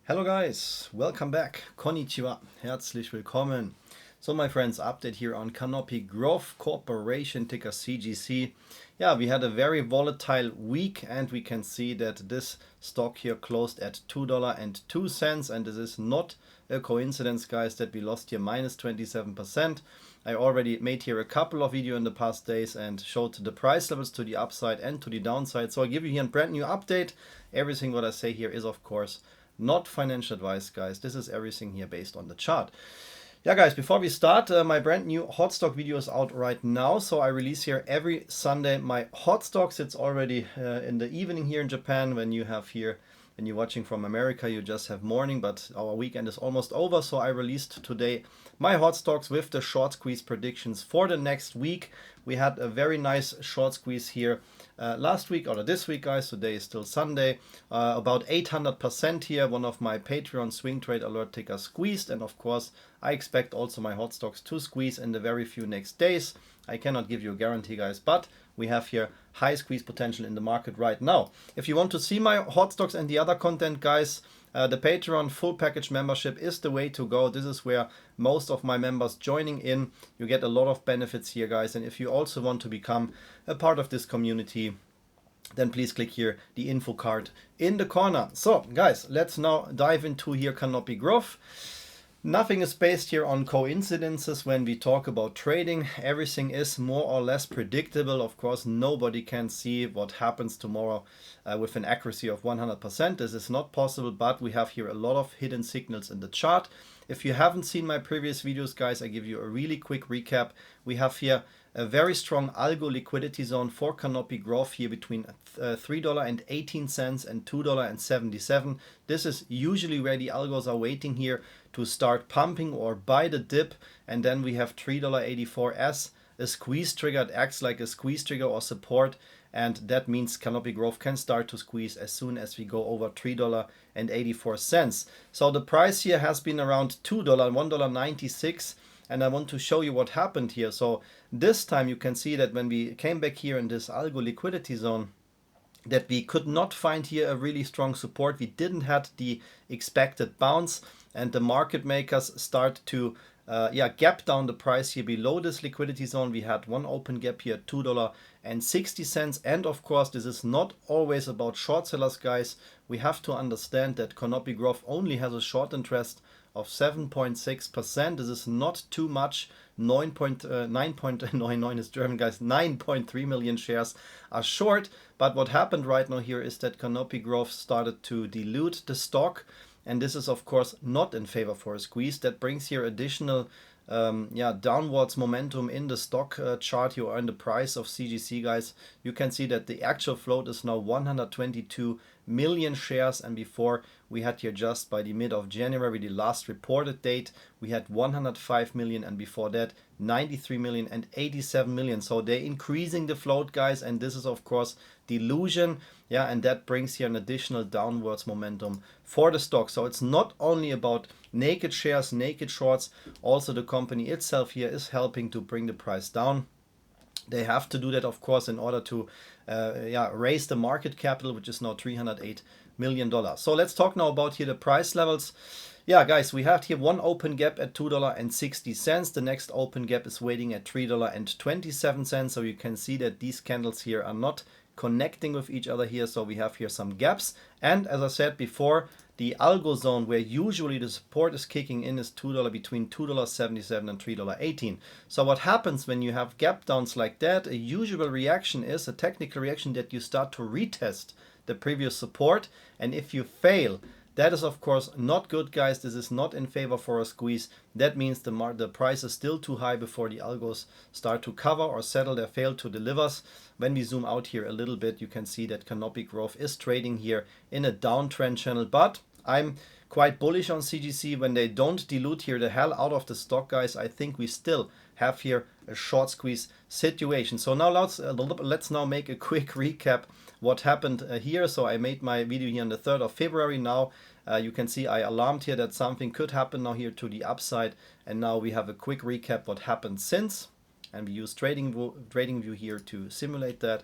Hello guys, welcome back. Konnichiwa, herzlich willkommen. So my friends, update here on Canopy Growth Corporation, ticker CGC. Yeah, we had a very volatile week and we can see that this stock here closed at $2.02, and this is not a coincidence, guys, that we lost here minus 27%. I already made here a couple of videos in the past days and showed the price levels to the upside and to the downside. So I give you here a brand new update. Everything what I say here is of course not financial advice, guys. This is everything here based on the chart. Yeah, guys, before we start, my brand new hot stock video is out right now. So I release here every Sunday my hot stocks. It's already in the evening here in Japan. When you're watching from America, you just have morning, but our weekend is almost over. So I released today my hot stocks with the short squeeze predictions for the next week. We had a very nice short squeeze here last week or this week, guys. Today is still Sunday. About 800% here. One of my Patreon swing trade alert tickers squeezed, and of course I expect also my hot stocks to squeeze in the very few next days. I cannot give you a guarantee, guys, but we have here high squeeze potential in the market right now. If you want to see my hot stocks and the other content, guys, the Patreon full package membership is the way to go. This is where most of my members joining in. You get a lot of benefits here, guys, and if you also want to become a part of this community, then please click here the info card in the corner. So guys, let's now dive into here Canopy Growth. Nothing is based here on coincidences when we talk about trading. Everything is more or less predictable. Of course, nobody can see what happens tomorrow with an accuracy of 100%. This is not possible, but we have here a lot of hidden signals in the chart. If you haven't seen my previous videos, guys, I give you a really quick recap. We have here a very strong algo liquidity zone for Canopy Growth here between $3.18 and $2.77. This is usually where the algos are waiting here to start pumping or buy the dip, and then we have $3.84 as a squeeze trigger. It acts like a squeeze trigger or support, and that means Canopy Growth can start to squeeze as soon as we go over $3.84. So the price here has been around $2, $1.96. And I want to show you what happened here. So this time you can see that when we came back here in this algo liquidity zone, that we could not find here a really strong support. We didn't have the expected bounce, and the market makers start to gap down the price here below this liquidity zone. We had one open gap here at $2.60. And of course, this is not always about short sellers, guys. We have to understand that Canopy Growth only has a short interest of 7.6%. This is not too much. 9.99 is German, guys. 9.3 million shares are short. But what happened right now here is that Canopy Growth started to dilute the stock, and this is of course not in favor for a squeeze. That brings here additional downwards momentum in the stock chart here, or in the price of CGC, guys. You can see that the actual float is now 122 million shares, and before we had here just by the mid of January, the last reported date, we had 105 million, and before that 93 million and 87 million. So they're increasing the float, guys, and this is of course dilution, and that brings here an additional downwards momentum for the stock. So it's not only about naked shares, naked shorts, also the company itself here is helping to bring the price down. They have to do that, of course, in order to raise the market capital, which is now $308 million. So let's talk now about here the price levels. Yeah, guys, we have here one open gap at $2.60. The next open gap is waiting at $3.27. So you can see that these candles here are not connecting with each other here. So we have here some gaps. And as I said before, the algo zone where usually the support is kicking in is between $2.77 and $3.18. So what happens when you have gap downs like that? A usual reaction is a technical reaction that you start to retest the previous support, and if you fail, that is of course not good, guys. This is not in favor for a squeeze. That means the price is still too high before the algos start to cover or settle their fail to delivers. When we zoom out here a little bit, you can see that Canopy Growth is trading here in a downtrend channel, but I'm quite bullish on CGC. When they don't dilute here the hell out of the stock, guys, I think we still have here a short squeeze situation. So now let's now make a quick recap what happened here. So I made my video here on the 3rd of February. Now you can see I alarmed here that something could happen now here to the upside, and now we have a quick recap what happened since, and we use TradingView here to simulate that.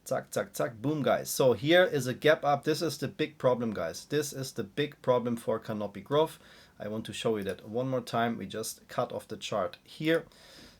Zack, zack, zack, boom, guys. So here is a gap up. This is the big problem, guys. This is the big problem for Canopy Growth. I want to show you that one more time. We just cut off the chart here.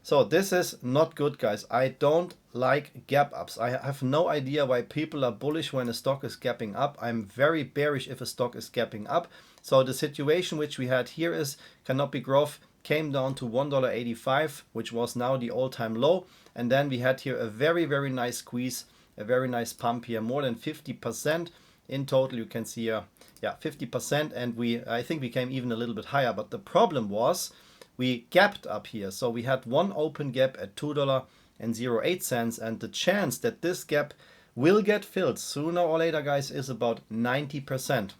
So this is not good, guys. I don't like gap ups. I have no idea why people are bullish when a stock is gapping up. I'm very bearish if a stock is gapping up. So the situation which we had here is Canopy Growth came down to $1.85, which was now the all-time low. And then we had here a very, very nice squeeze, a very nice pump here, more than 50% in total. You can see yeah, 50%, and I think we came even a little bit higher. But the problem was we gapped up here. So we had one open gap at $2.08, and the chance that this gap will get filled sooner or later, guys, is about 90%.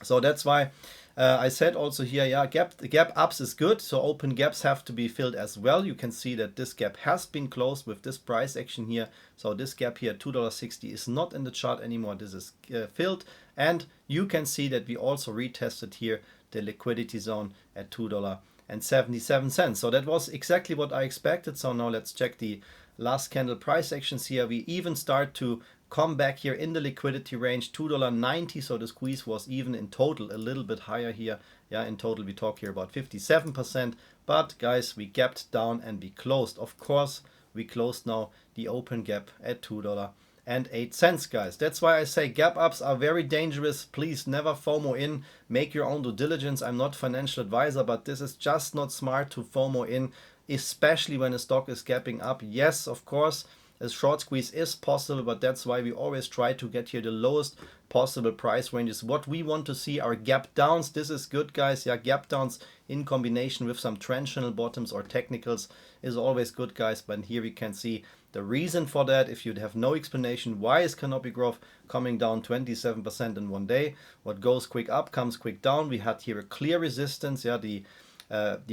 So that's why I said also here, yeah, gap ups is good. So open gaps have to be filled as well. You can see that this gap has been closed with this price action here. So this gap here, $2.60, is not in the chart anymore. This is filled. And you can see that we also retested here the liquidity zone at $2.77. So that was exactly what I expected. So now let's check the last candle price actions here. We even start to come back here in the liquidity range, $2.90. So the squeeze was even in total a little bit higher here. Yeah, in total we talk here about 57%. But guys, we gapped down and we closed. Of course, we closed now the open gap at $2.08, guys. That's why I say gap ups are very dangerous. Please never FOMO in. Make your own due diligence. I'm not a financial advisor, but this is just not smart to FOMO in, especially when a stock is gapping up. Yes, of course, a short squeeze is possible, but that's why we always try to get here the lowest possible price ranges. What we want to see are gap downs. This is good, guys. Yeah, gap downs in combination with some trend channel bottoms or technicals is always good, guys. But here we can see the reason for that. If you'd have no explanation, why is Canopy Growth coming down 27% in one day? What goes quick up comes quick down. We had here a clear resistance. Yeah, the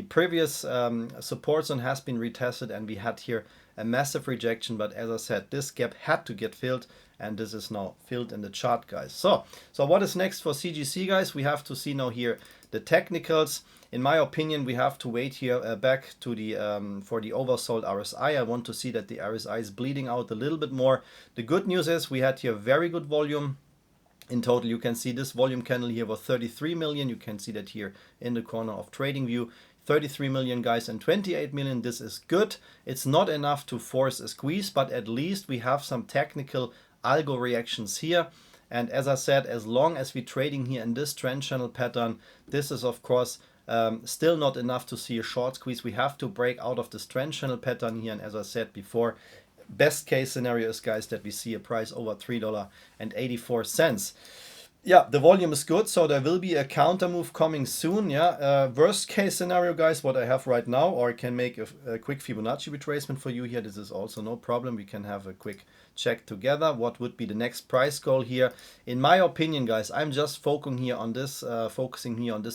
previous support zone has been retested, and we had here a massive rejection. But as I said, this gap had to get filled, and this is now filled in the chart, guys. So what is next for CGC, guys? We have to see now here the technicals. In my opinion, we have to wait here back to the for the oversold RSI. I want to see that the RSI is bleeding out a little bit more. The good news is we had here very good volume. In total, you can see this volume candle here was 33 million. You can see that here in the corner of TradingView. 33 million, guys, and 28 million. This is good. It's not enough to force a squeeze, but at least we have some technical algo reactions here. And as I said, as long as we're trading here in this trend channel pattern, this is of course still not enough to see a short squeeze. We have to break out of this trend channel pattern here. And as I said before, best case scenario is, guys, that we see a price over $3.84. Yeah, the volume is good, so there will be a counter move coming soon. Yeah, worst case scenario, guys, what I have right now, or I can make a quick Fibonacci retracement for you here. This is also no problem. We can have a quick check together. What would be the next price goal here? In my opinion, guys, I'm just focusing here on this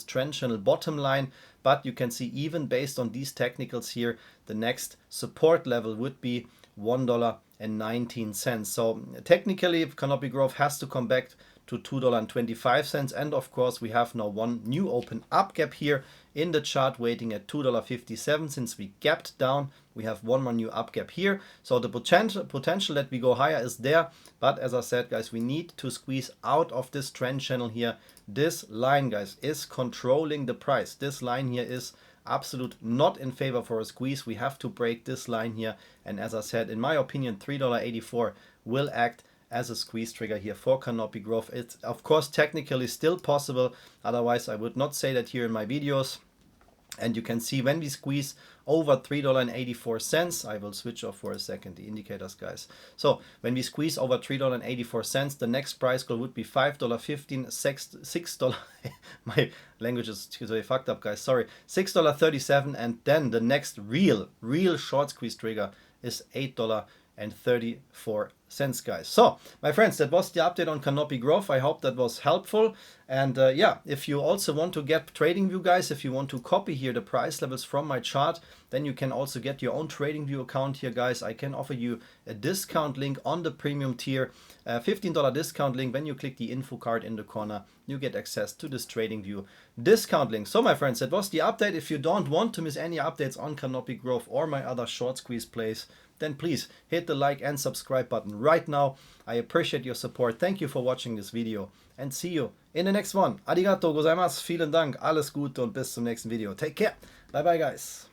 trend channel bottom line. But you can see even based on these technicals here, the next support level would be $1.19. So technically, Canopy Growth has to come back to $2.25, and of course we have now one new open up gap here in the chart waiting at $2.57. Since we gapped down, we have one more new up gap here. So the potential that we go higher is there, but as I said, guys, we need to squeeze out of this trend channel here. This line, guys, is controlling the price. This line here is absolute not in favor for a squeeze. We have to break this line here, and as I said, in my opinion, $3.84 will act as a squeeze trigger here for Canopy Growth. It's of course technically still possible, otherwise I would not say that here in my videos. And you can see when we squeeze over $3.84, I will switch off for a second the indicators, guys. So when we squeeze over $3.84, the next price goal would be $5.15, $6. My language is very fucked up, guys, sorry. $6.37, and then the next real short squeeze trigger is $8.34, guys. So my friends, that was the update on Canopy Growth. I hope that was helpful. And yeah, if you also want to get TradingView, guys, if you want to copy here the price levels from my chart, then you can also get your own TradingView account here, guys. I can offer you a discount link on the premium tier, $15 discount link. When you click the info card in the corner, you get access to this TradingView discount link. So my friends, that was the update. If you don't want to miss any updates on Canopy Growth or my other short squeeze plays, then please hit the like and subscribe button right now. I appreciate your support. Thank you for watching this video and see you in the next one. Arigatou gozaimasu. Vielen Dank. Alles Gute und bis zum nächsten Video. Take care. Bye bye, guys.